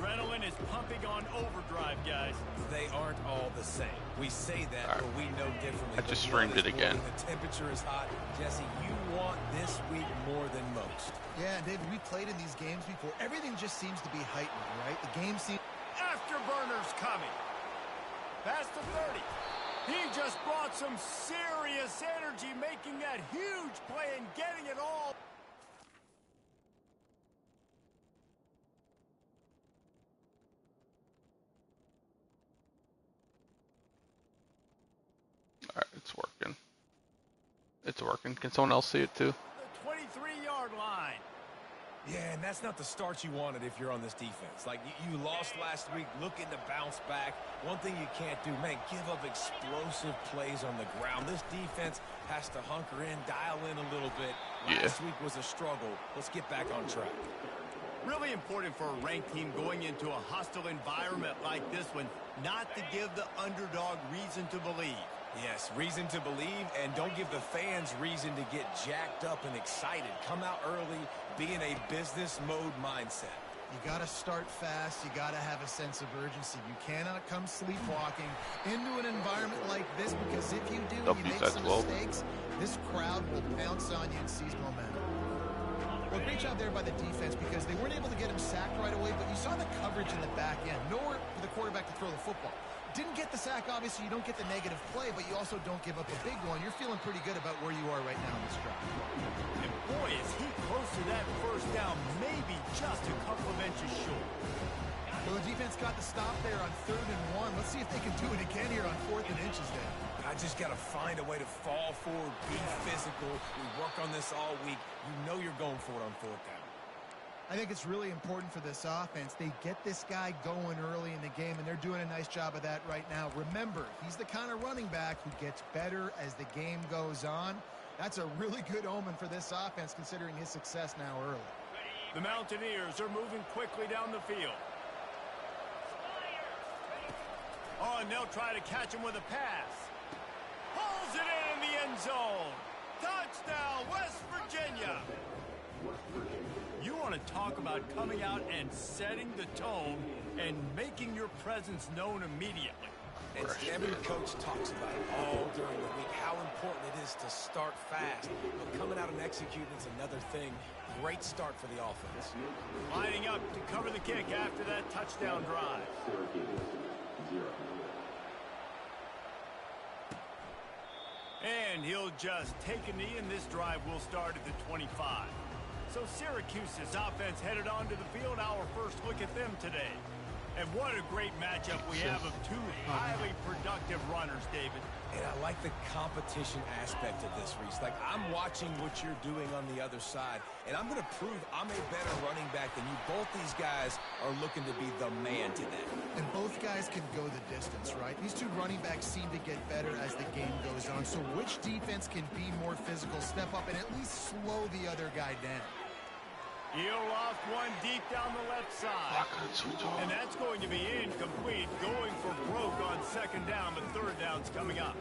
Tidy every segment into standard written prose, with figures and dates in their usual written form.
adrenaline is pumping on overdrive, guys. They aren't all the same. We say that, right. but we know differently. I just streamed it again. The temperature is hot. Jesse, you want this week more than most. Yeah, David, we played in these games before. Everything just seems to be heightened, right? The game seems... Afterburners coming. Past the 30. He just brought some serious energy, making that huge play and getting it all. All right, it's working. It's working. Can someone else see it too? The 23-yard line. Yeah, and that's not the start you wanted if you're on this defense. Like, you lost last week, looking to bounce back. One thing you can't do, man, give up explosive plays on the ground. This defense has to hunker in, dial in a little bit. Last week was a struggle. Let's get back on track. Really important for a ranked team going into a hostile environment like this one, not to give the underdog reason to believe. Yes, reason to believe, and don't give the fans reason to get jacked up and excited. Come out early, be in a business mode mindset. You got to start fast. You got to have a sense of urgency. You cannot come sleepwalking into an environment like this, because if you do and you make some mistakes, this crowd will pounce on you and seize momentum. Well, great job there by the defense, because they weren't able to get him sacked right away, but you saw the coverage in the back end. Nowhere for the quarterback to throw the football. Didn't get the sack, obviously. You don't get the negative play, but you also don't give up a big one. You're feeling pretty good about where you are right now in this drive. And boy, is he close to that first down, maybe just a couple of inches short. Well, the defense got the stop there on 3rd and 1. Let's see if they can do it again here on 4th and inches there. I just got to find a way to fall forward, be physical. We work on this all week. You know you're going for it on 4th down. I think it's really important for this offense. They get this guy going early in the game, and they're doing a nice job of that right now. Remember, he's the kind of running back who gets better as the game goes on. That's a really good omen for this offense, considering his success now early. The Mountaineers are moving quickly down the field. Oh, and they'll try to catch him with a pass. Pulls it in the end zone. Touchdown, West Virginia. You want to talk about coming out and setting the tone and making your presence known immediately. And every coach talks about it all during the week, how important it is to start fast. But coming out and executing is another thing. Great start for the offense. Lining up to cover the kick after that touchdown drive. And he'll just take a knee, and this drive will start at the 25. So Syracuse's offense headed onto the field. Our first look at them today. And what a great matchup we have of two highly productive runners, David. And I like the competition aspect of this, Reese. Like, I'm watching what you're doing on the other side, and I'm going to prove I'm a better running back than you. Both these guys are looking to be the man today. And both guys can go the distance, right? These two running backs seem to get better as the game goes on. So which defense can be more physical, step up, and at least slow the other guy down? He'll loft one deep down the left side. And that's going to be incomplete, going for broke on 2nd down, but 3rd down's coming up.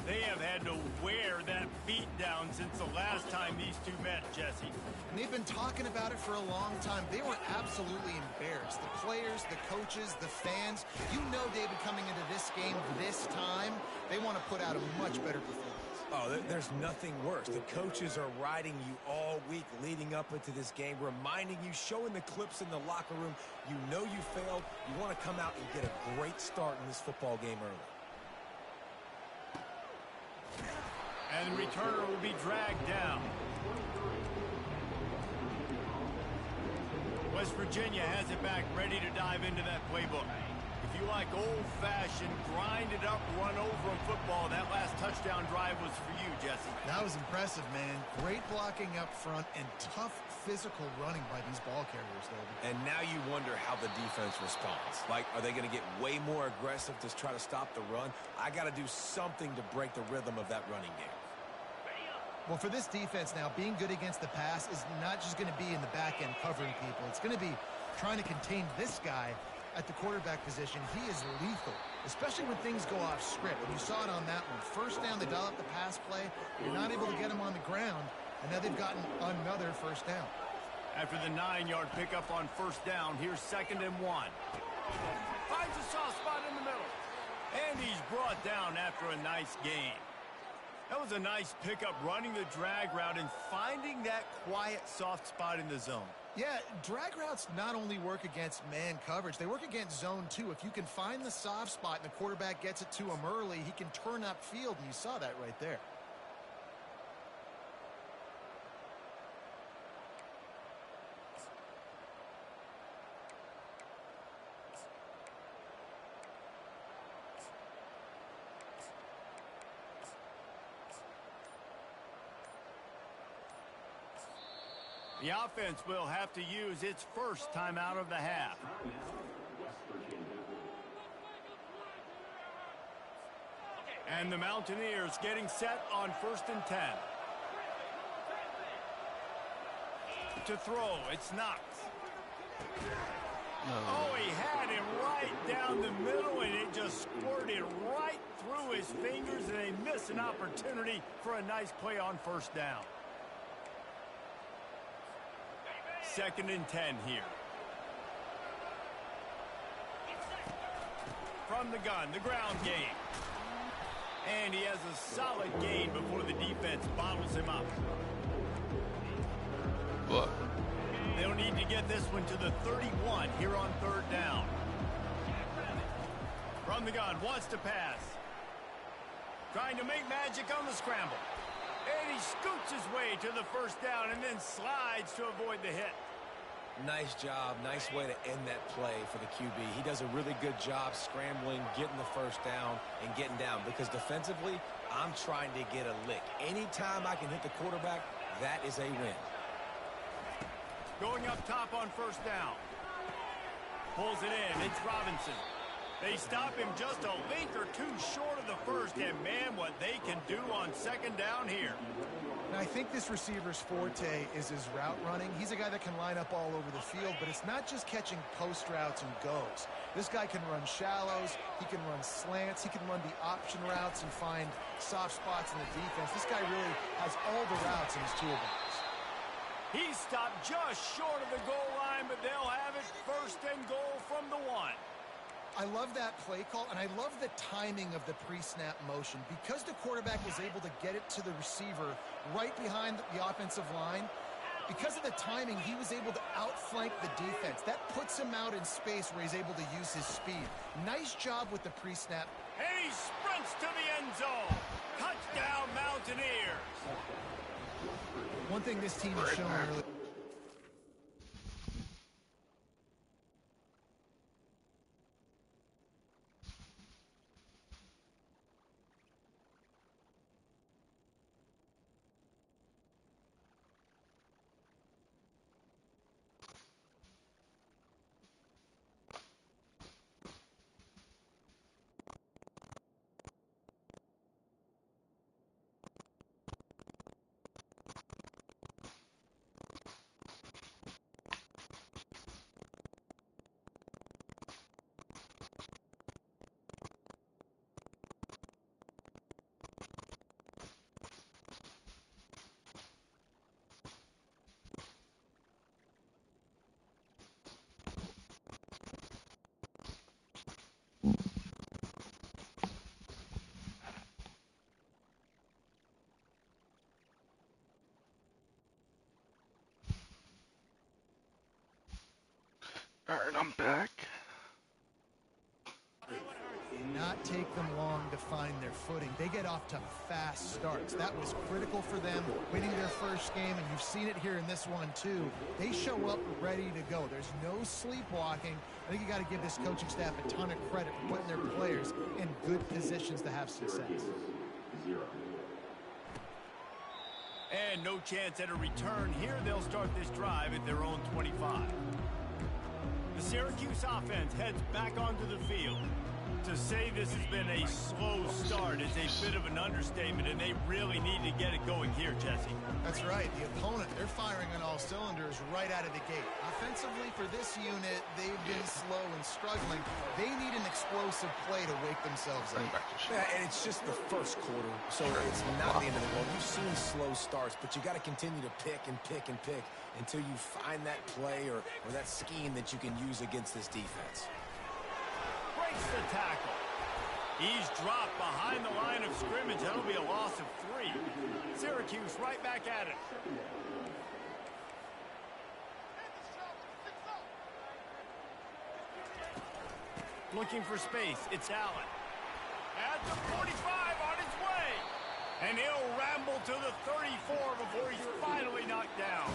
They have had to wear that beat down since the last time these two met, Jesse. And they've been talking about it for a long time. They were absolutely embarrassed. The players, the coaches, the fans. You know, David, coming into this game this time, they want to put out a much better performance. Oh, there's nothing worse. The coaches are riding you all week leading up into this game, reminding you, showing the clips in the locker room. You know you failed. You want to come out and get a great start in this football game early. And the returner will be dragged down. West Virginia has it back, ready to dive into that playbook. If you like old-fashioned, grind-it-up, run-over football, that last touchdown drive was for you, Jesse. That was impressive, man. Great blocking up front and tough physical running by these ball carriers, David. And now you wonder how the defense responds. Like, are they going to get way more aggressive to try to stop the run? I got to do something to break the rhythm of that running game. Well, for this defense now, being good against the pass is not just going to be in the back end covering people. It's going to be trying to contain this guy at the quarterback position. He is lethal, especially when things go off script. And you saw it on that one. 1st down, they dial up the pass play. You're not able to get him on the ground, and now they've gotten another 1st down. After the 9-yard pickup on first down, here's 2nd and 1. Finds a soft spot in the middle. And he's brought down after a nice gain. That was a nice pickup, running the drag route and finding that quiet, soft spot in the zone. Yeah, drag routes not only work against man coverage, they work against zone too. If you can find the soft spot and the quarterback gets it to him early, he can turn upfield, and you saw that right there. The offense will have to use its first timeout of the half. And the Mountaineers getting set on 1st and 10. To throw, it's Knox. Oh, he had him right down the middle, and it just squirted right through his fingers, and they miss an opportunity for a nice play on first down. 2nd and 10 here. From the gun, the ground game. And he has a solid gain before the defense bottles him up. What? They'll need to get this one to the 31 here on 3rd down. From the gun, wants to pass. Trying to make magic on the scramble. And he scoots his way to the first down and then slides to avoid the hit. Nice job. Nice way to end that play for the QB. He does a really good job scrambling, getting the first down, and getting down. Because defensively, I'm trying to get a lick. Anytime I can hit the quarterback, that is a win. Going up top on first down. Pulls it in. It's Robinson. They stop him just a length or two short of the first, and man, what they can do on 2nd down here. Now, I think this receiver's forte is his route running. He's a guy that can line up all over the field, but it's not just catching post routes and goes. This guy can run shallows, he can run slants, he can run the option routes and find soft spots in the defense. This guy really has all the routes in his toolbox. He stopped just short of the goal line, but they'll have it 1st and goal from the 1. I love that play call, and I love the timing of the pre-snap motion. Because the quarterback was able to get it to the receiver right behind the offensive line, because of the timing, he was able to outflank the defense. That puts him out in space where he's able to use his speed. Nice job with the pre-snap. And he sprints to the end zone. Touchdown, Mountaineers. One thing this team has shown early. Alright, I'm back. Not take them long to find their footing. They get off to fast starts. That was critical for them, winning their first game, and you've seen it here in this one too. They show up ready to go. There's no sleepwalking. I think you got to give this coaching staff a ton of credit for putting their players in good positions to have success. And no chance at a return here. They'll start this drive at their own 25. The Syracuse offense heads back onto the field. To say this has been a slow start is a bit of an understatement, and they really need to get it going here, Jesse. That's right. The opponent, they're firing on all cylinders right out of the gate. Offensively, for this unit, they've been slow and struggling. They need an explosive play to wake themselves up. Yeah, and it's just the first quarter, so it's not the end of the world. You've seen slow starts, but you got to continue to pick and pick and pick until you find that play or that scheme that you can use against this defense. Breaks the tackle. He's dropped behind the line of scrimmage. That'll be a loss of 3. Syracuse right back at it. Looking for space. It's Allen. At the 45 on his way. And he'll ramble to the 34 before he's finally knocked down.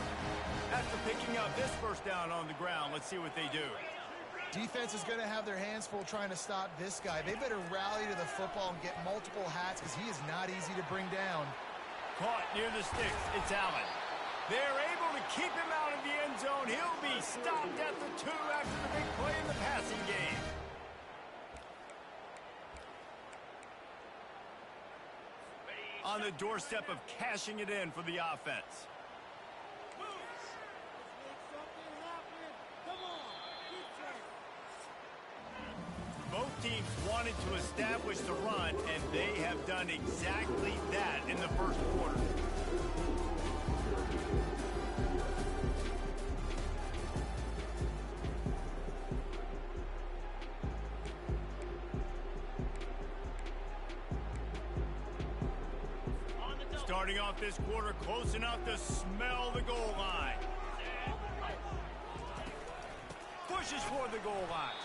After picking up this first down on the ground, let's see what they do. Defense is going to have their hands full trying to stop this guy. They better rally to the football and get multiple hats because he is not easy to bring down. Caught near the sticks. It's Allen. They're able to keep him out of the end zone. He'll be stopped at the 2 after the big play in the passing game. On the doorstep of cashing it in for the offense. Both teams wanted to establish the run, and they have done exactly that in the first quarter. Starting off this quarter close enough to smell the goal line. Pushes for the goal line.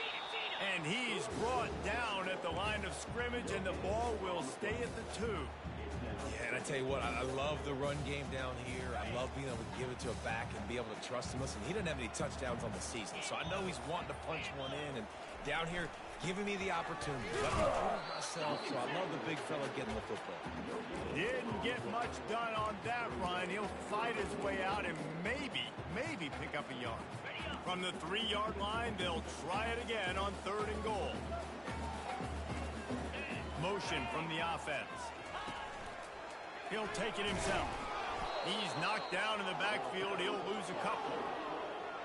And he's brought down at the line of scrimmage, and the ball will stay at the 2. Yeah, and I tell you what, I love the run game down here. I love being able to give it to a back and be able to trust him. Listen, he didn't have any touchdowns on the season, so I know he's wanting to punch one in. And down here, giving me the opportunity. Let me prove myself, so I love the big fella getting the football. Didn't get much done on that run. He'll fight his way out and maybe pick up a yard. From the 3-yard line, they'll try it again on 3rd and goal. Motion from the offense. He'll take it himself. He's knocked down in the backfield. He'll lose a couple.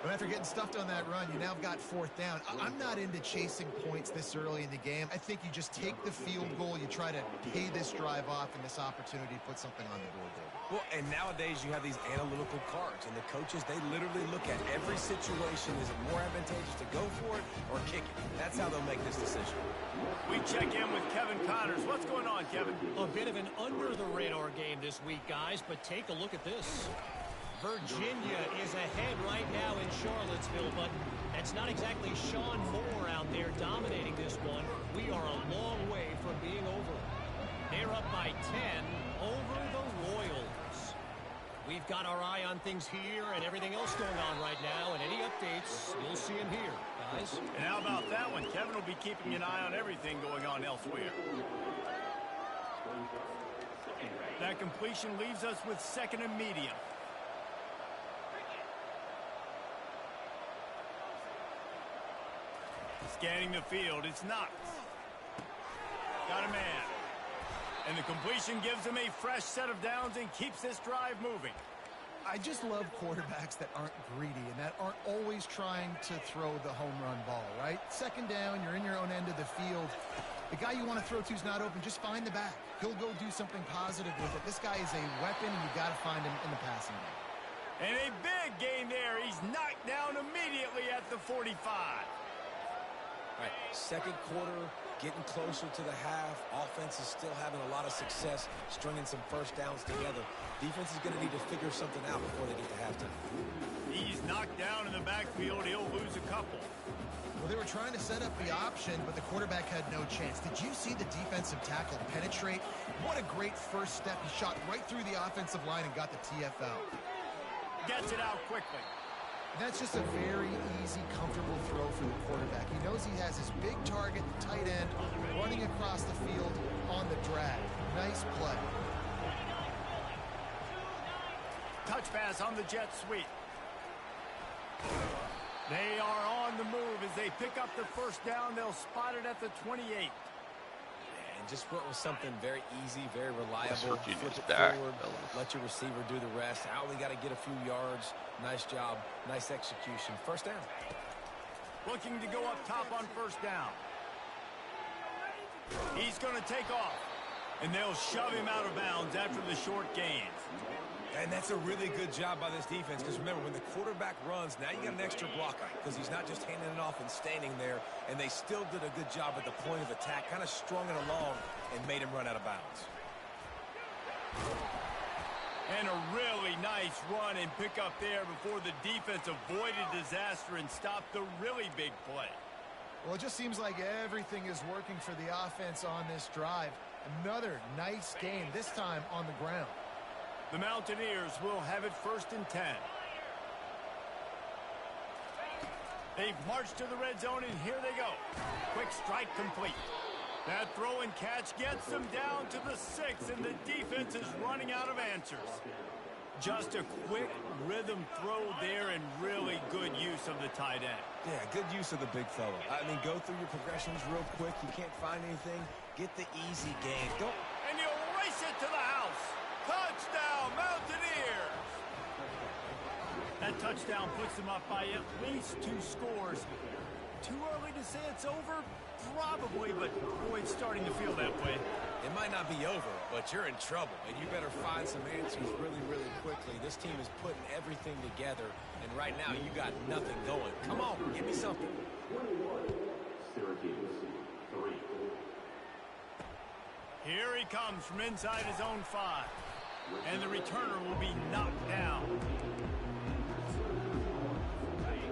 But after getting stuffed on that run, you now got 4th down. I'm not into chasing points this early in the game. I think you just take the field goal. You try to pay this drive off and this opportunity to put something on the board there. Well, and nowadays you have these analytical cards, and the coaches, they literally look at every situation. Is it more advantageous to go for it or kick it? That's how they'll make this decision. We check in with Kevin Connors. What's going on, Kevin? A bit of an under-the-radar game this week, guys, but take a look at this. Virginia is ahead right now in Charlottesville, but that's not exactly Sean Moore out there dominating this one. We are a long way from being over. They're up by 10 over the Royals. We've got our eye on things here and everything else going on right now, and any updates, you'll see them here, guys. And how about that one? Kevin will be keeping an eye on everything going on elsewhere. That completion leaves us with 2nd and medium. Scanning the field, it's Knox. Got a man. And the completion gives him a fresh set of downs and keeps this drive moving. I just love quarterbacks that aren't greedy and that aren't always trying to throw the home run ball, right? 2nd down, you're in your own end of the field. The guy you want to throw to is not open. Just find the back. He'll go do something positive with it. This guy is a weapon, and you got to find him in the passing game. And a big gain there. He's knocked down immediately at the 45. All right, 2nd quarter, getting closer to the half. Offense is still having a lot of success stringing some first downs together. Defense is going to need to figure something out before they get to halftime. He's knocked down in the backfield. He'll lose a couple. Well, they were trying to set up the option, but the quarterback had no chance. Did you see the defensive tackle penetrate? What a great first step. He shot right through the offensive line and got the TFL. Gets it out quickly. That's just a very easy, comfortable throw for the quarterback. He knows he has his big target, the tight end, running across the field on the drag. Nice play. Touch pass on the jet sweep. They are on the move as they pick up the first down. They'll spot it at the 28. And just went with something very easy, very reliable. Flip it forward, let your receiver do the rest. I only got to get a few yards. Nice job, nice execution. First down. Looking to go up top on first down. He's going to take off. And they'll shove him out of bounds after the short gains. And that's a really good job by this defense because, remember, when the quarterback runs, now you got an extra blocker because he's not just handing it off and standing there, and they still did a good job at the point of attack, kind of strung it along and made him run out of bounds. And a really nice run and pick up there before the defense avoided disaster and stopped the really big play. Well, it just seems like everything is working for the offense on this drive. Another nice game, this time on the ground. The Mountaineers will have it 1st and 10. They've marched to the red zone, and here they go. Quick strike complete. That throw and catch gets them down to the 6, and the defense is running out of answers. Just a quick rhythm throw there and really good use of the tight end. Yeah, good use of the big fella. I mean, go through your progressions real quick. You can't find anything. Get the easy gain. Don't... And you race it to the house. Touchdown, Mountaineers! That touchdown puts them up by at least 2 scores. Too early to say it's over? Probably, but boy, it's starting to feel that way. It might not be over, but you're in trouble, and you better find some answers really, really quickly. This team is putting everything together, and right now you got nothing going. Come on, give me something. Here he comes from inside his own 5. And the returner will be knocked down.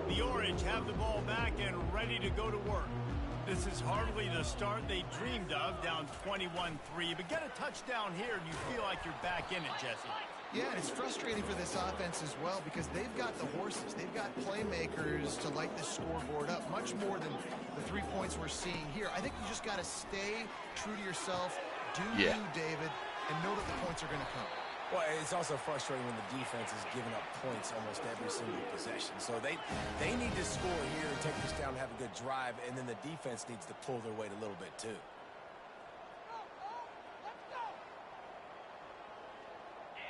The Orange have the ball back and ready to go to work. This is hardly the start they dreamed of, down 21-3. But get a touchdown here and you feel like you're back in it, Jesse. Yeah, and it's frustrating for this offense as well because they've got the horses. They've got playmakers to light the scoreboard up, much more than the 3 points we're seeing here. I think you just got to stay true to yourself, do you, David, and know that the points are going to come. Well, it's also frustrating when the defense is giving up points almost every single possession. So they need to score here and take this down and have a good drive, and then the defense needs to pull their weight a little bit too.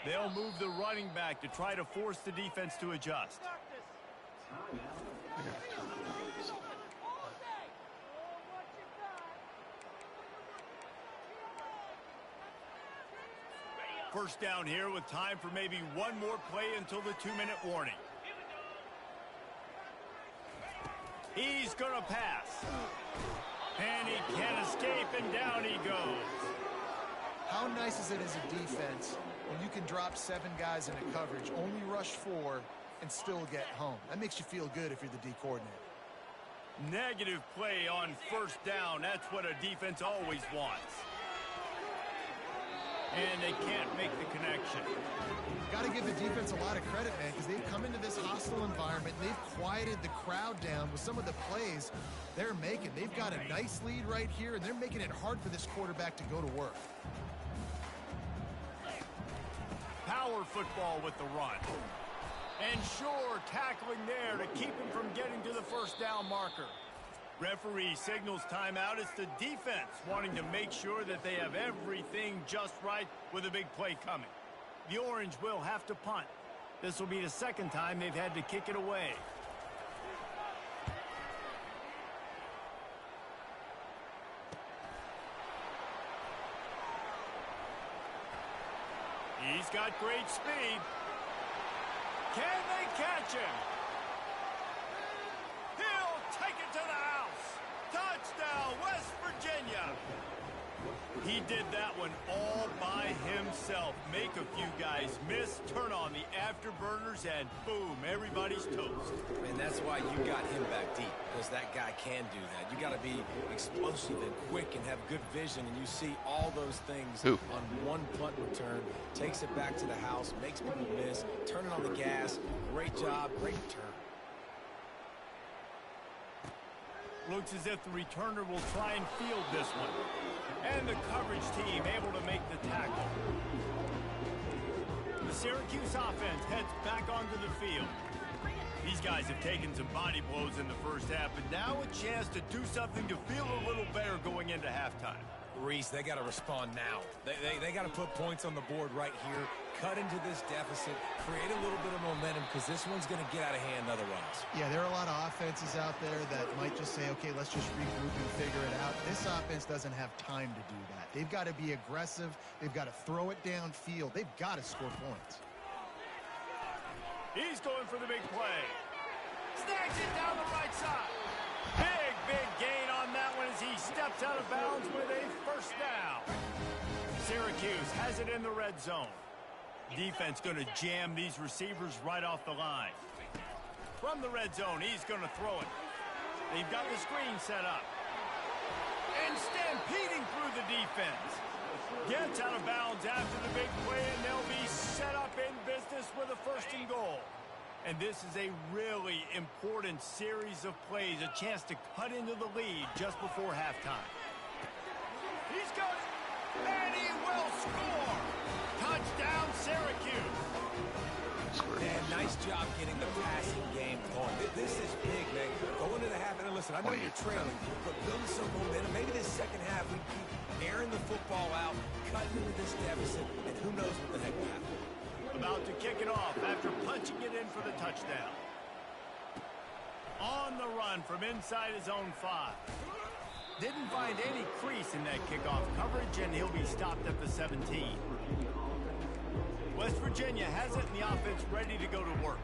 They'll move the running back to try to force the defense to adjust. First down here with time for maybe one more play until the 2-minute warning. He's going to pass. And he can't escape, and down he goes. How nice is it as a defense when you can drop 7 guys into coverage, only rush 4, and still get home? That makes you feel good if you're the D coordinator. Negative play on first down. That's what a defense always wants. And they can't make the connection. Got to give the defense a lot of credit, man, because they've come into this hostile environment. And they've quieted the crowd down with some of the plays they're making. They've got a nice lead right here, and they're making it hard for this quarterback to go to work. Power football with the run. And sure, tackling there to keep him from getting to the first down marker. Referee signals timeout. It's the defense wanting to make sure that they have everything just right with a big play coming. The Orange will have to punt. This will be the second time they've had to kick it away. He's got great speed. Can they catch him? He'll take it to the house. Touchdown, West Virginia. He did that one all by himself. Make a few guys miss, turn on the afterburners, and boom, everybody's toast. And that's why you got him back deep, because that guy can do that. You got to be explosive and quick and have good vision, and you see all those things on one punt return. Takes it back to the house, makes people miss, turning on the gas. Great job, great return. Looks as if the returner will try and field this one. And the coverage team able to make the tackle. The Syracuse offense heads back onto the field. These guys have taken some body blows in the first half, but now a chance to do something to feel a little better going into halftime. Reese, they got to respond now. They got to put points on the board right here, cut into this deficit, create a little bit of momentum, because this one's going to get out of hand otherwise. Yeah, there are a lot of offenses out there that might just say, okay, let's just regroup and figure it out. This offense doesn't have time to do that. They've got to be aggressive. They've got to throw it downfield. They've got to score points. He's going for the big play. Snags it down the right side. Big gain on that one as he steps out of bounds with a first down. Syracuse has it in the red zone. Defense going to jam these receivers right off the line. From the red zone, he's going to throw it. They've got the screen set up. And stampeding through the defense. Gets out of bounds after the big play, and they'll be set up in business with a first and goal. And this is a really important series of plays, a chance to cut into the lead just before halftime. He's got it, and he will score. Touchdown, Syracuse. Man, nice job getting the passing game going. This is big, man. Go into the half, and listen, I know you're trailing, but build some momentum. Maybe this second half we keep airing the football out, cutting into this deficit, and who knows what the heck will happen. About to kick it off after punching it in for the touchdown. On the run from inside his own 5. Didn't find any crease in that kickoff coverage, and he'll be stopped at the 17. West Virginia has it in the offense ready to go to work.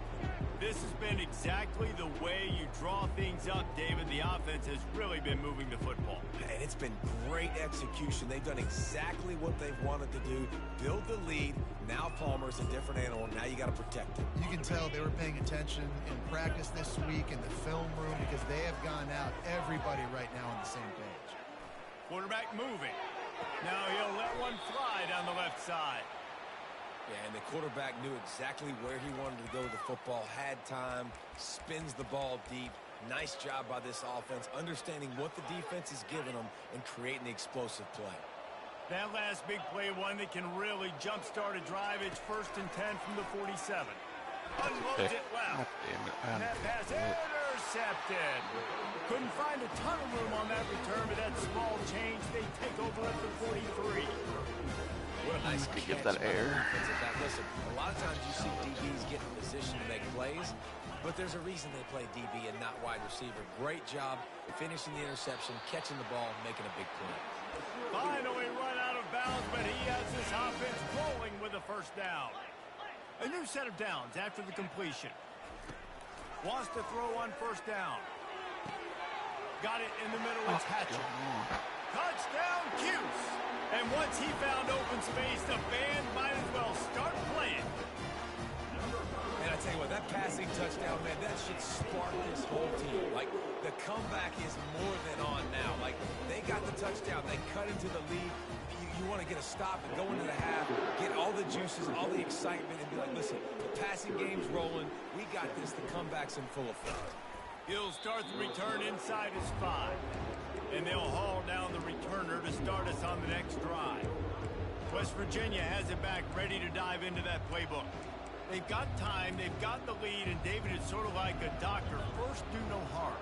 This has been exactly the way you draw things up, David. The offense has really been moving the football. And it's been great execution. They've done exactly what they've wanted to do. Build the lead. Now Palmer's a different animal. Now you got to protect him. You can tell they were paying attention in practice this week in the film room because they have gone out, everybody right now on the same page. Quarterback moving. Now he'll let one fly down the left side. Yeah, and the quarterback knew exactly where he wanted to go with the football, had time, spins the ball deep. Nice job by this offense, understanding what the defense is giving them and creating the explosive play. That last big play, one that can really jumpstart a drive. It's 1st and 10 from the 47. Unloads it left. And that pass intercepted. Couldn't find a ton of room on that return, but that small change, they take over at the 43. What a nice catch. Give that air. Listen, a lot of times you see DBs get in position to make plays, but there's a reason they play DB and not wide receiver. Great job finishing the interception, catching the ball, and making a big play. Finally run out of bounds, but he has his offense rolling with a first down. A new set of downs after the completion. Wants to throw on first down. Got it in the middle. It's Hatcher. Touchdown, Cuse. And once he found open space, the band might as well start playing. And I tell you what, that passing touchdown, man, that should spark this whole team. Like, the comeback is more than on now. Like, they got the touchdown. They cut into the lead. You want to get a stop and go into the half, get all the juices, all the excitement, and be like, listen, the passing game's rolling. We got this. The comeback's in full effect. He'll start the return inside his 5. And they'll haul down the returner to start us on the next drive. West Virginia has it back, ready to dive into that playbook. They've got time, they've got the lead, and David is sort of like a doctor. First, do no harm.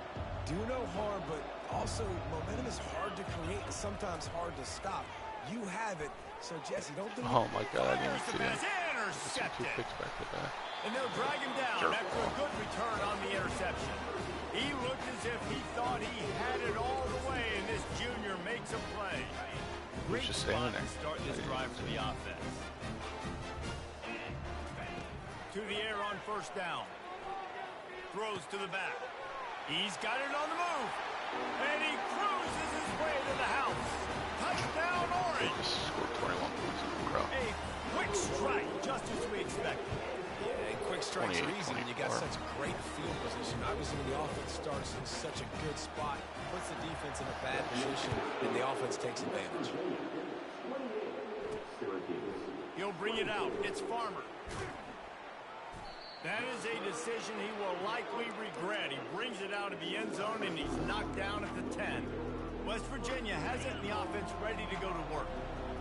Do no harm, but also momentum is hard to create and sometimes hard to stop. You have it, so Jesse, don't do it. Oh my God, I didn't see it. Intercepted. Two picks back to back. And they'll drag him down after a good return on the interception. He looked as if he thought he had it all the way, and this junior makes a play. Great just spot standing to start this drive for the offense. To the air on first down. Throws to the back. He's got it on the move. And he cruises his way to the house. Touchdown, They Orange. just scored 21 points in the crowd. A quick strike, just as we expected. Yeah, quick strikes are easy when you got 24. such great field position. Obviously, when the offense starts in such a good spot, puts the defense in a bad position, and the offense takes advantage. He'll bring it out. It's Farmer. That is a decision he will likely regret. He brings it out of the end zone, and he's knocked down at the 10. West Virginia has it in the offense ready to go to work.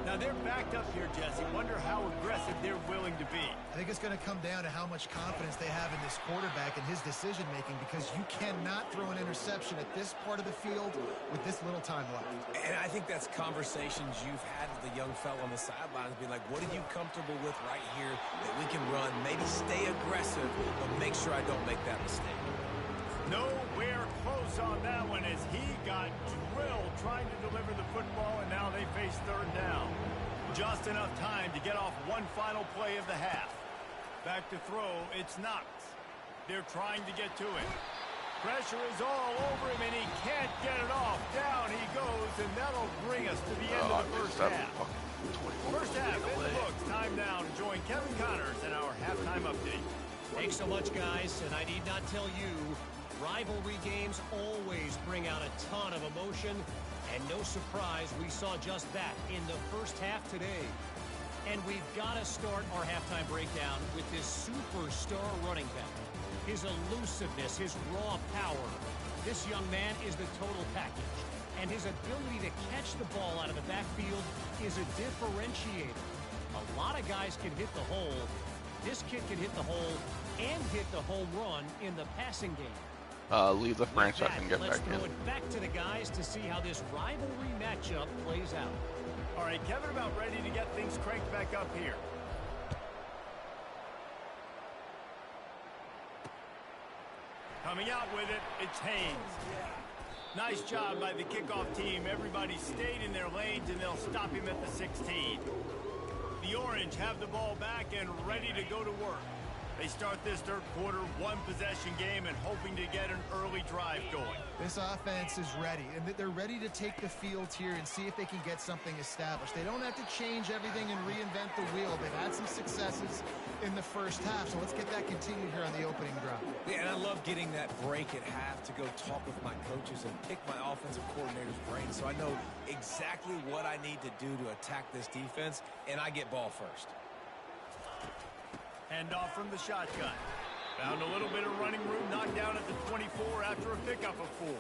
Now, they're backed up here, Jesse. Wonder how aggressive they're willing to be. I think it's going to come down to how much confidence they have in this quarterback and his decision-making, because you cannot throw an interception at this part of the field with this little time left. And I think that's conversations you've had with the young fella on the sidelines, being like, what are you comfortable with right here that we can run? Maybe stay aggressive, but make sure I don't make that mistake. Nowhere close on that one as he got drilled trying to deliver the football, and now they face third down. Just enough time to get off one final play of the half. Back to throw, it's Knox. They're trying to get to it. Pressure is all over him, and he can't get it off. Down he goes, and that'll bring us to the end of the first half. First half in the books. Time now to join Kevin Connors in our halftime update. Thanks so much, guys, and I need not tell you, rivalry games always bring out a ton of emotion, and no surprise we saw just that in the first half today. And we've got to start our halftime breakdown with this superstar running back. His elusiveness, his raw power. This young man is the total package. And his ability to catch the ball out of the backfield is a differentiator. A lot of guys can hit the hole. This kid can hit the hole and hit the home run in the passing game. Leave the franchise and get let's back throw in. it back to the guys to see how this rivalry matchup plays out. All right, Kevin, about ready to get things cranked back up here. Coming out with it, it's Haynes. Nice job by the kickoff team. Everybody stayed in their lanes, and they'll stop him at the 16. The Orange have the ball back and ready to go to work. They start this third quarter, one-possession game, and hoping to get an early drive going. This offense is ready, and they're ready to take the field here and see if they can get something established. They don't have to change everything and reinvent the wheel. They've had some successes in the first half, so let's get that continued here on the opening drive. Yeah, and I love getting that break at half to go talk with my coaches and pick my offensive coordinator's brain so I know exactly what I need to do to attack this defense, and I get ball first. Hand off from the shotgun. Found a little bit of running room, knocked down at the 24 after a pickup of 4.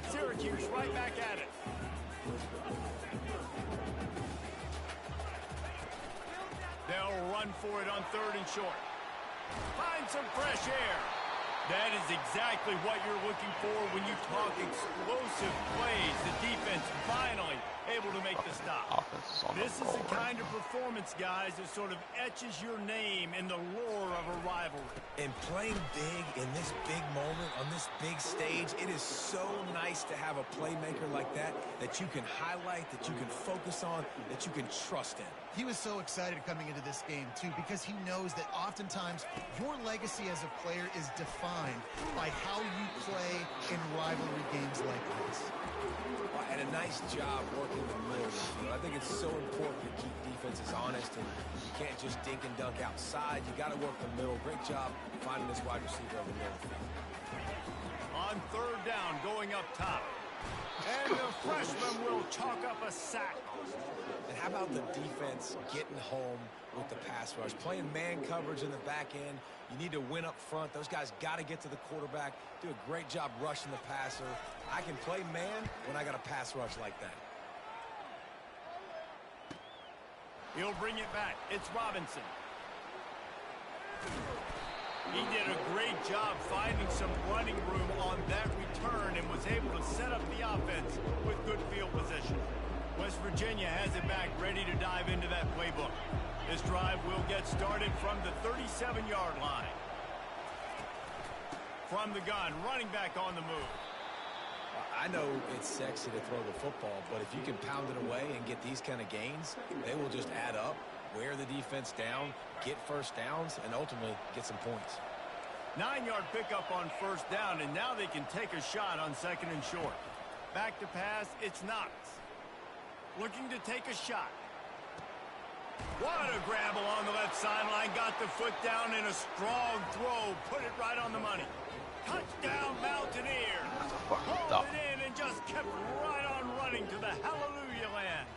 Syracuse right back at it. They'll run for it on 3rd and short. Find some fresh air. That is exactly what you're looking for when you talk explosive plays. The defense finally able to make the stop. This is the kind of performance, guys, that sort of etches your name in the lore of a rivalry. And playing big in this big moment, on this big stage, it is so nice to have a playmaker like that you can highlight, that you can focus on, that you can trust in. He was so excited coming into this game, too, because he knows that oftentimes your legacy as a player is defined by how you play in rivalry games like this. And a nice job working the middle of the field. I think it's so important to keep defenses honest, and you can't just dink and dunk outside. You got to work the middle. Great job finding this wide receiver over the middle of the field. On 3rd down, going up top. And the freshman will chalk up a sack. And how about the defense getting home with the pass rush? Playing man coverage in the back end. You need to win up front. Those guys got to get to the quarterback. Do a great job rushing the passer. I can play man when I got a pass rush like that. He'll bring it back. It's Robinson. He did a great job finding some running room on that return and was able to set up the offense with good field position. West Virginia has it back, ready to dive into that playbook. This drive will get started from the 37-yard line. From the gun, running back on the move. I know it's sexy to throw the football, but if you can pound it away and get these kind of gains, they will just add up, wear the defense down, get first downs, and ultimately get some points. 9-yard pickup on 1st down, and now they can take a shot on 2nd and short. Back to pass, it's Knox. Looking to take a shot. What a grab along the left sideline. Got the foot down in a strong throw. Put it right on the money. Touchdown, Mountaineer. Hauled it in and just kept right on running to the hallelujah land.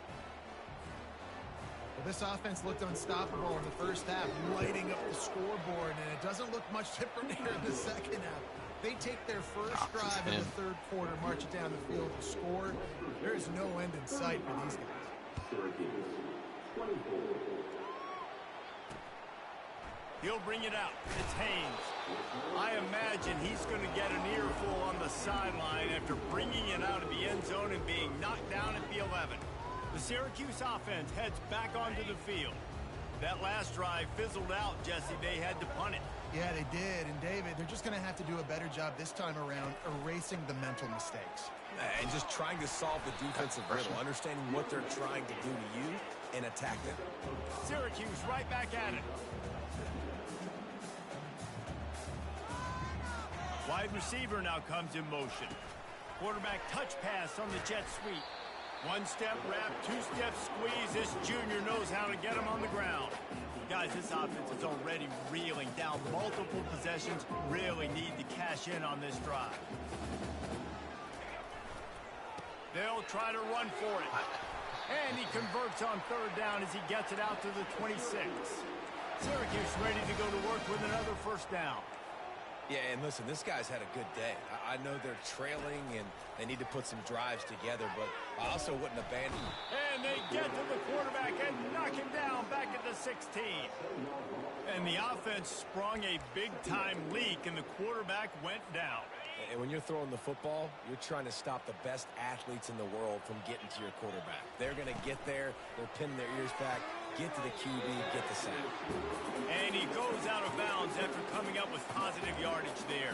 Well, this offense looked unstoppable in the first half, lighting up the scoreboard, and it doesn't look much different here in the second half. They take their first drive in the 3rd quarter, march it down the field, and score. There is no end in sight for these guys. He'll bring it out. It's Haynes. I imagine he's going to get an earful on the sideline after bringing it out of the end zone and being knocked down at the 11. The Syracuse offense heads back onto the field. That last drive fizzled out, Jesse. They had to punt it. Yeah, they did. And, David, they're just going to have to do a better job this time around erasing the mental mistakes. And just trying to solve the defensive riddle, understanding what they're trying to do to you and attack them. Syracuse right back at it. Wide receiver now comes in motion. Quarterback touch pass on the jet sweep. One-step wrap, two-step squeeze. This junior knows how to get him on the ground. Guys, this offense is already reeling down multiple possessions. Really need to cash in on this drive. They'll try to run for it. And he converts on third down as he gets it out to the 26. Syracuse ready to go to work with another first down. Yeah, and listen, this guy's had a good day. I know they're trailing and they need to put some drives together, but I also wouldn't abandon him. And they get to the quarterback and knock him down back at the 16. And the offense sprung a big-time leak, and the quarterback went down. And when you're throwing the football, you're trying to stop the best athletes in the world from getting to your quarterback. They're going to get there. They're pinning their ears back, get to the QB, get the sack. And he goes out of bounds after coming up with positive yardage there.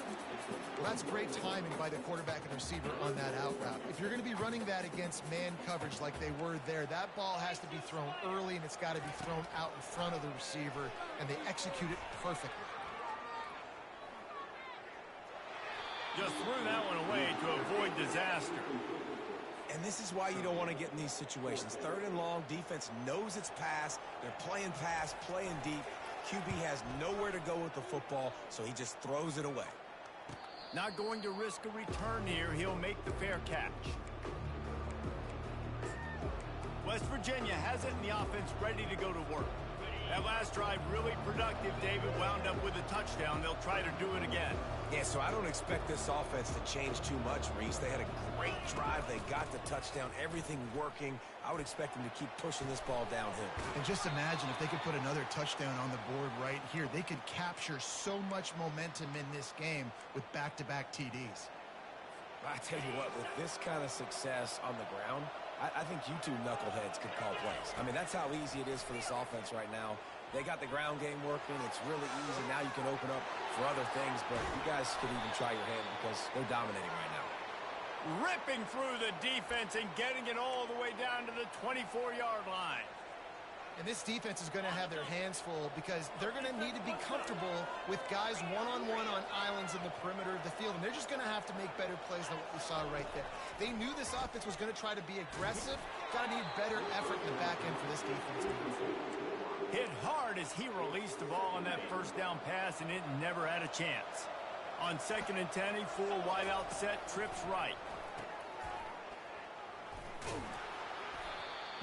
Well, that's great timing by the quarterback and receiver on that out route. If you're going to be running that against man coverage like they were there, that ball has to be thrown early, and it's got to be thrown out in front of the receiver, and they execute it perfectly. Just threw that one away to avoid disaster. And this is why you don't want to get in these situations. Third and long, defense knows it's pass. They're playing pass, playing deep. QB has nowhere to go with the football, so he just throws it away. Not going to risk a return here. He'll make the fair catch. West Virginia has it, and the offense ready to go to work. That last drive really productive. David wound up with a touchdown. They'll try to do it again. Yeah, so I don't expect this offense to change too much, Reese. They had a great drive. They got the touchdown, everything working. I would expect them to keep pushing this ball downhill. And just imagine if they could put another touchdown on the board right here. They could capture so much momentum in this game with back-to-back TDs. I tell you what, with this kind of success on the ground, I think you two knuckleheads could call plays. I mean, that's how easy it is for this offense right now. They got the ground game working. It's really easy. Now you can open up for other things, but you guys could even try your hand because they're dominating right now. Ripping through the defense and getting it all the way down to the 24-yard line. And this defense is going to have their hands full because they're going to need to be comfortable with guys one-on-one on islands in the perimeter of the field. And they're just going to have to make better plays than what we saw right there. They knew this offense was going to try to be aggressive. Got to need better effort in the back end for this defense moving forward. Hit hard as he released the ball on that first down pass, and it never had a chance. On 2nd and 10, he full wide out set, trips right.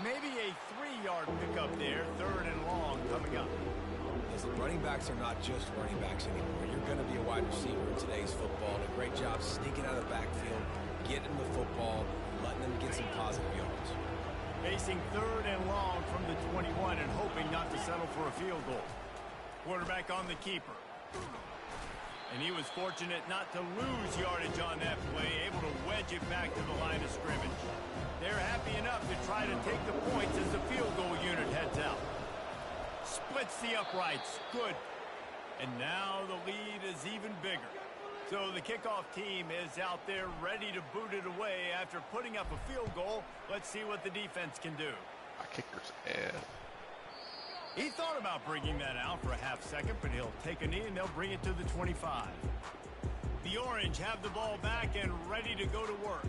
Maybe a 3-yard pickup there, 3rd and long coming up. Listen, running backs are not just running backs anymore. You're going to be a wide receiver in today's football. A great job sneaking out of the backfield, getting the football, letting them get some positive yards. Facing 3rd and long from the 21 and hoping not to settle for a field goal. Quarterback on the keeper. And he was fortunate not to lose yardage on that play, able to wedge it back to the line of scrimmage. They're happy enough to try to take the points as the field goal unit heads out. Splits the uprights. Good. And now the lead is even bigger. So the kickoff team is out there ready to boot it away after putting up a field goal. Let's see what the defense can do. My kicker's ass. He thought about bringing that out for a half second, but he'll take a knee and they'll bring it to the 25. The Orange have the ball back and ready to go to work.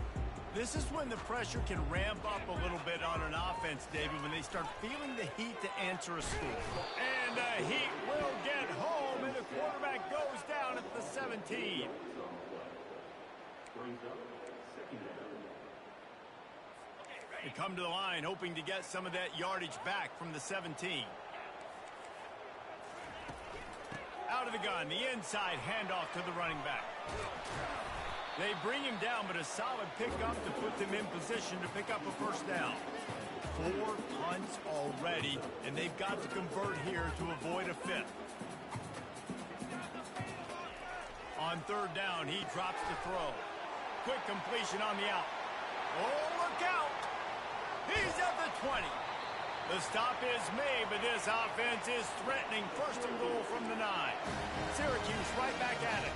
This is when the pressure can ramp up a little bit on an offense, David, when they start feeling the heat to answer a score. And the heat will get home, and the quarterback goes down at the 17. They come to the line hoping to get some of that yardage back from the 17. Out of the gun, the inside handoff to the running back. They bring him down, but a solid pickup to put them in position to pick up a first down. 4 punts already, and they've got to convert here to avoid a 5th. On 3rd down, he drops the throw. Quick completion on the out. Oh, look out! He's at the 20. The stop is made, but this offense is threatening. 1st and goal from the 9. Syracuse right back at it.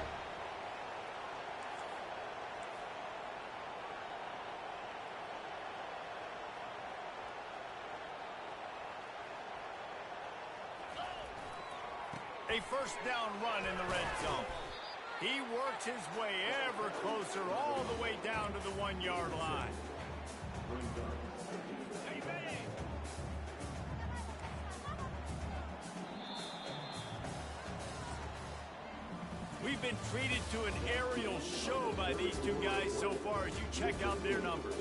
A 1st down run in the red zone. He works his way ever closer all the way down to the 1-yard line. We've been treated to an aerial show by these two guys so far as you check out their numbers.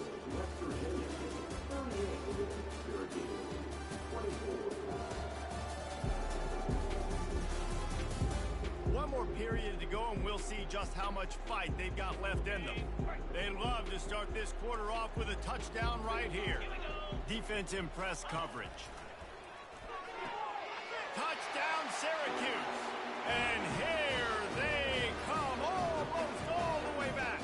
One more period to go and we'll see just how much fight they've got left in them. They love to start this quarter off with a touchdown right here. Defense in press coverage. Touchdown Syracuse. And here they come almost all the way back.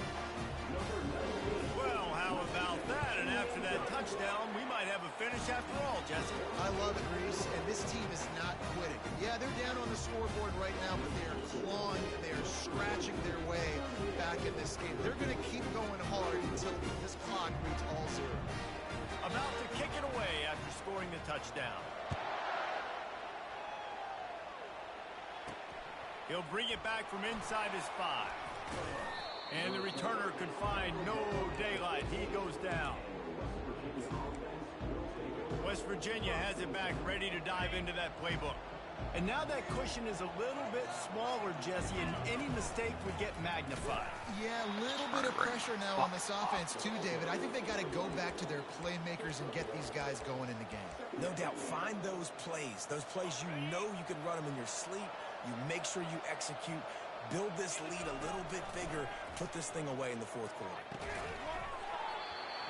Well, how about that? And after that touchdown, we might have a finish after all, Jesse. I love it, Reese, and this team is not quitting. Yeah, they're down on the scoreboard right now, but they are clawing, they are scratching their way back in this game. They're going to keep going hard until this clock reads all zero. About to kick it away after scoring the touchdown. He'll bring it back from inside his 5. And the returner could find no daylight. He goes down. West Virginia has it back, ready to dive into that playbook. And now that cushion is a little bit smaller, Jesse, and any mistake would get magnified. Yeah, a little bit of pressure now on this offense too, David. I think they got to go back to their playmakers and get these guys going in the game. No doubt, find those plays you know you can run them in your sleep. You make sure you execute, build this lead a little bit bigger, put this thing away in the fourth quarter.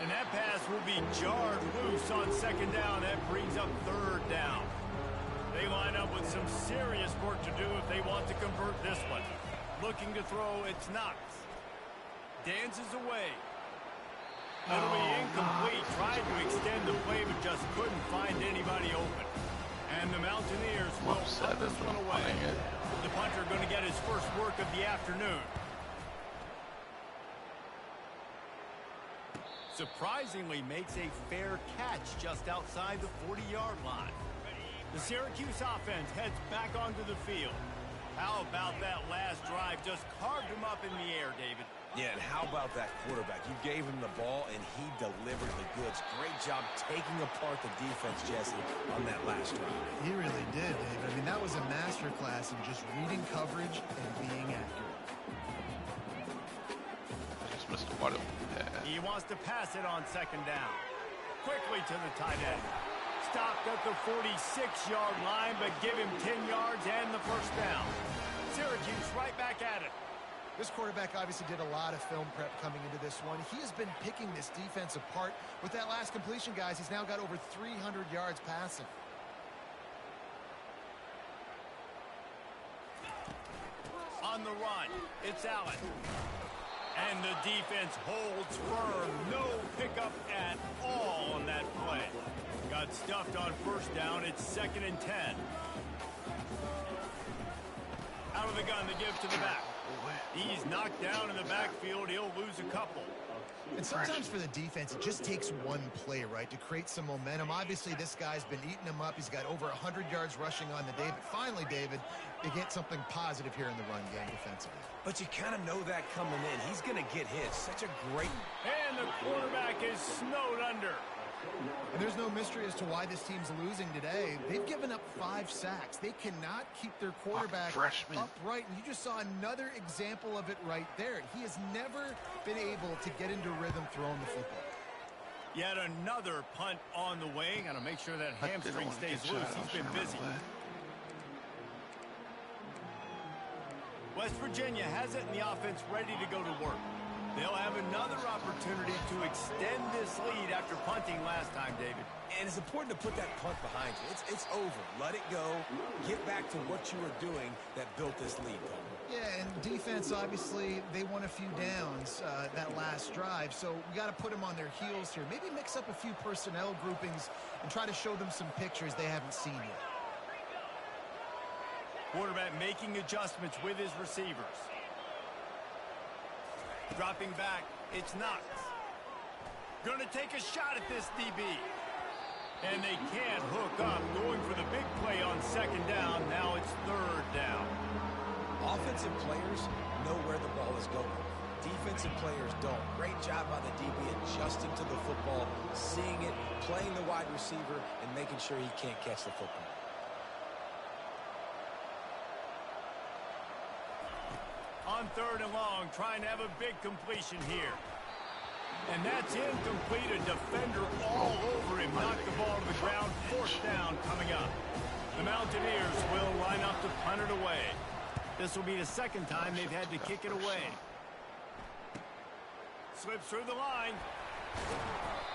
And that pass will be jarred loose on second down. That brings up third down. They line up with some serious work to do if they want to convert this one. Looking to throw, it's Knox. Dances away. It'll be incomplete. Tried to extend the play, but just couldn't find anybody open. And the Mountaineers will put this one away. The punter going to get his first work of the afternoon. Surprisingly makes a fair catch just outside the 40-yard line. The Syracuse offense heads back onto the field. How about that last drive? Just carved him up in the air, David. Yeah, and how about that quarterback? You gave him the ball, and he delivered the goods. Great job taking apart the defense, Jesse, on that last drive. He really did, David. I mean, that was a masterclass in just reading coverage and being accurate. Just missed a wide open pass. He wants to pass it on second down. Quickly to the tight end. Stopped at the 46-yard line, but give him 10 yards and the first down. Syracuse right back at it. This quarterback obviously did a lot of film prep coming into this one. He has been picking this defense apart. With that last completion, guys, he's now got over 300 yards passing. On the run, it's Allen. And the defense holds firm. No pickup at all on that play. Got stuffed on first down. It's 2nd and 10. Out of the gun to give to the back. He's knocked down in the backfield. He'll lose a couple. And sometimes for the defense, it just takes one play, right, to create some momentum. Obviously, this guy's been eating him up. He's got over 100 yards rushing on the day. But finally, David, they get something positive here in the run game defensively. But you kind of know that coming in. He's going to get hit. Such a great... And the quarterback is snowed under. And there's no mystery as to why this team's losing today. They've given up 5 sacks. They cannot keep their quarterback upright. And you just saw another example of it right there. He has never been able to get into rhythm throwing the football. Yet another punt on the way. Got to make sure that hamstring stays loose. He's been busy. West Virginia has it, and the offense ready to go to work. They'll have another opportunity to extend this lead after punting last time, David. And it's important to put that punt behind you. It's over. Let it go. Get back to what you were doing that built this lead. Yeah, and defense, obviously, they won a few downs that last drive, so we got to put them on their heels here. Maybe mix up a few personnel groupings and try to show them some pictures they haven't seen yet. Quarterback making adjustments with his receivers. Dropping back, it's Knox. Gonna take a shot at this DB. And they can't hook up. Going for the big play on second down. Now it's third down. Offensive players know where the ball is going. Defensive players don't. Great job by the DB adjusting to the football, seeing it, playing the wide receiver, and making sure he can't catch the football. On 3rd and long, trying to have a big completion here. And that's incomplete. A defender all over him. Knocked the ball to the ground. 4th down coming up. The Mountaineers will line up to punt it away. This will be the 2nd time they've had to kick it away. Slips through the line.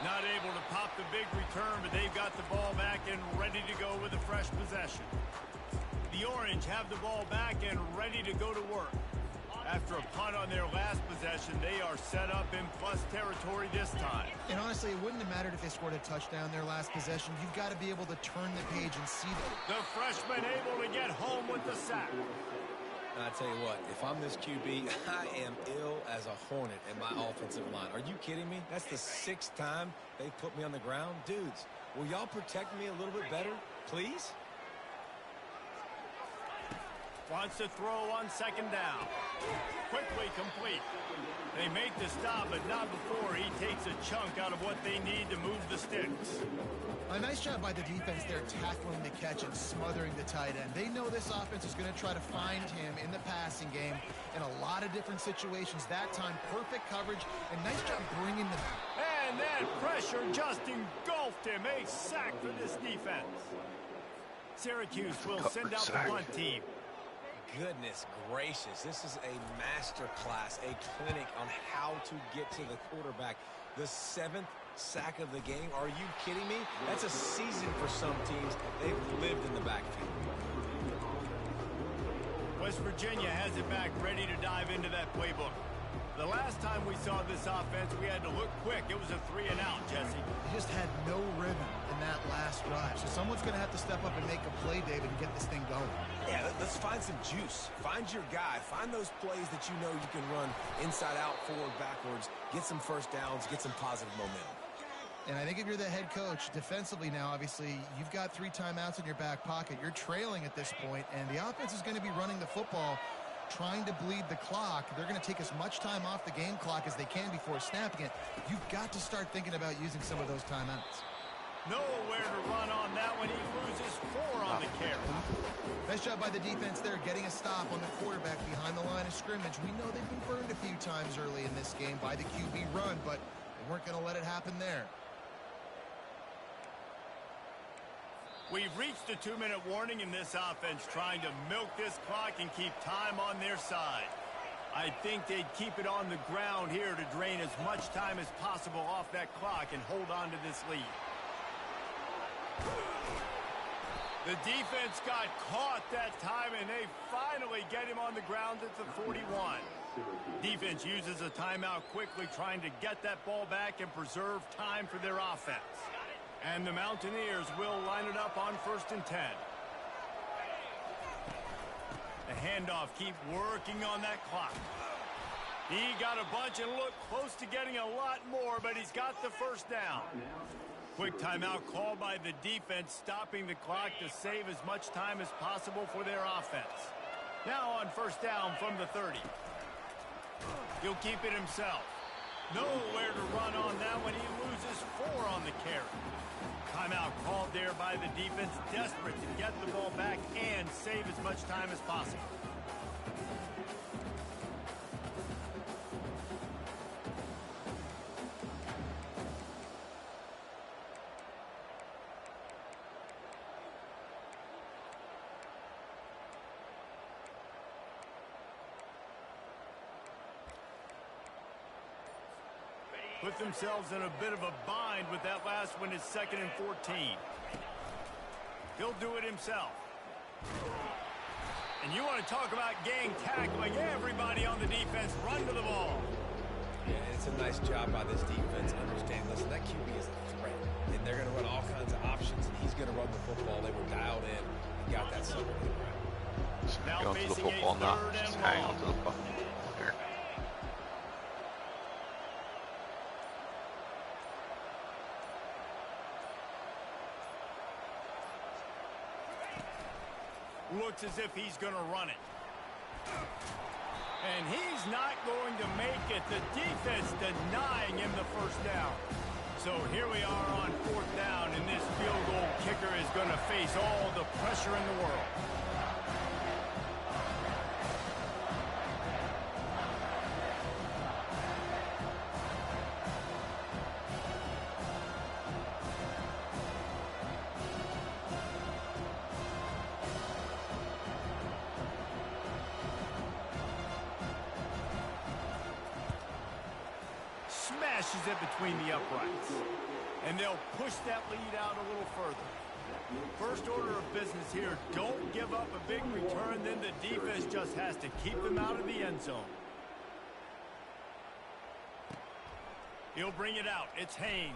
Not able to pop the big return, but they've got the ball back and ready to go with a fresh possession. The Orange have the ball back and ready to go to work. After a punt on their last possession, they are set up in plus territory this time. And honestly, it wouldn't have mattered if they scored a touchdown their last possession. You've got to be able to turn the page and see the freshman able to get home with the sack. And I tell you what, if I'm this QB, I am ill as a hornet in my offensive line. Are you kidding me? That's the 6th time they've put me on the ground. Dudes, will y'all protect me a little bit better, please? Wants to throw on 2nd down. Quickly complete. They make the stop, but not before he takes a chunk out of what they need to move the sticks. A nice job by the defense there, tackling the catch and smothering the tight end. They know this offense is going to try to find him in the passing game in a lot of different situations. That time, perfect coverage, and nice job bringing the... And that pressure just engulfed him. A sack for this defense. Syracuse will send out the punt team. Goodness gracious, this is a master class, a clinic on how to get to the quarterback. The 7th sack of the game. Are you kidding me? That's a season for some teams. They've lived in the backfield. West Virginia has it back, ready to dive into that playbook. The last time we saw this offense, we had to look quick. It was a 3-and-out, Jesse. They just had no rhythm in that last drive. So someone's going to have to step up and make a play, David, and get this thing going. Yeah, let's find some juice. Find your guy. Find those plays that you know you can run inside out, forward, backwards. Get some first downs. Get some positive momentum. And I think if you're the head coach, defensively now, obviously, you've got 3 timeouts in your back pocket. You're trailing at this point, and the offense is going to be running the football, trying to bleed the clock. They're going to take as much time off the game clock as they can before snapping it. You've got to start thinking about using some of those timeouts. Nowhere to run on that one. He loses 4 on the carry. Nice job by the defense there, getting a stop on the quarterback behind the line of scrimmage. We know they've been burned a few times early in this game by the QB run, but they weren't going to let it happen there. We've reached the 2-minute warning in this offense, trying to milk this clock and keep time on their side. I think they'd keep it on the ground here to drain as much time as possible off that clock and hold on to this lead. The defense got caught that time, and they finally get him on the ground at the 41. Defense uses a timeout quickly, trying to get that ball back and preserve time for their offense. And the Mountaineers will line it up on 1st and 10. The handoff, keep working on that clock. He got a bunch and looked close to getting a lot more, but he's got the 1st down. Quick timeout called by the defense, stopping the clock to save as much time as possible for their offense. Now on 1st down from the 30. He'll keep it himself. Nowhere to run on that when he loses 4 on the carry. Timeout called there by the defense, desperate to get the ball back and save as much time as possible. Put themselves in a bit of a bind with that last one is 2nd and 14. He'll do it himself. And you want to talk about gang tackling. Everybody on the defense run to the ball. Yeah, it's a nice job by this defense. Understand, listen, that QB is a threat. And they're going to run all kinds of options, and he's going to run the football. They were dialed in and got that sucker to the ground. Now Go to the facing football, a not 3rd just and hang long. on to the ball. Here. Looks as if he's going to run it. And he's not going to make it. The defense denying him the first down. So here we are on fourth down, and this field goal kicker is going to face all the pressure in the world. Smashes it between the uprights. And they'll push that lead out a little further. First order of business here, don't give up a big return, then the defense just has to keep them out of the end zone. He'll bring it out. It's Haynes.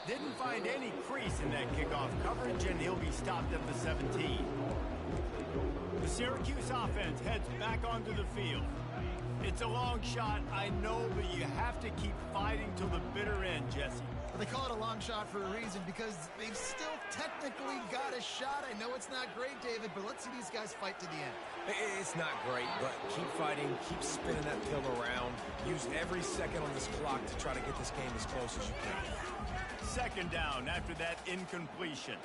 Didn't find any crease in that kickoff coverage, and he'll be stopped at the 17. The Syracuse offense heads back onto the field. It's a long shot, I know, but you have to keep fighting till the bitter end, Jesse. Well, they call it a long shot for a reason because they've still technically got a shot. I know it's not great, David, but let's see these guys fight to the end. It's not great, but keep fighting, keep spinning that pill around. Use every second on this clock to try to get this game as close as you can. Second down after that incompletion.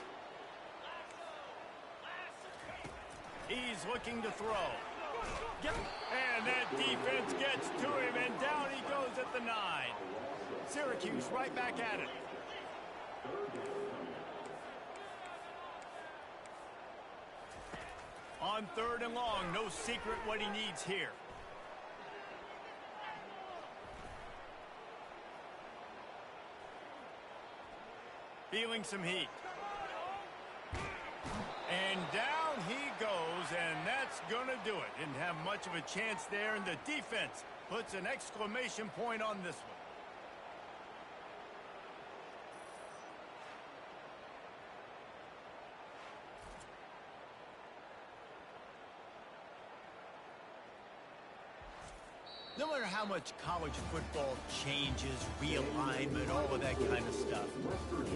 He's looking to throw. And that defense gets to him, and down he goes at the 9. Syracuse right back at it. On third and long, no secret what he needs here. Feeling some heat. And down he goes, and that's going to do it. Didn't have much of a chance there, and the defense puts an exclamation point on this one. No matter how much college football changes, realignment, all of that kind of stuff,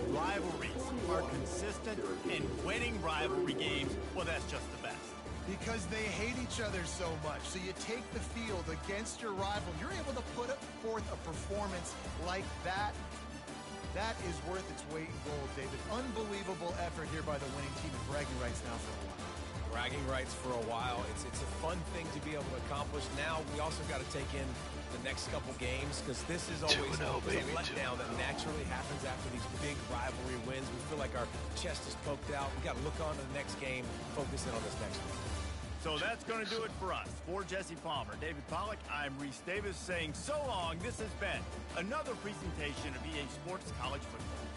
rivalries are consistent, and winning rivalry games, well, that's just the best. Because they hate each other so much. So you take the field against your rival. You're able to put forth a performance like that. That is worth its weight in gold, David. Unbelievable effort here by the winning team, and bragging rights now for a while. Bragging rights for a while. It's a fun thing to be able to accomplish. Now we also got to take in the next couple games because this is always a letdown that naturally happens after these big rivalry wins. We feel like our chest is poked out. We got to look on to the next game, focus in on this next one. So that's going to do it for us. For Jesse Palmer, David Pollack, I'm Reese Davis saying so long. This has been another presentation of EA Sports College Football.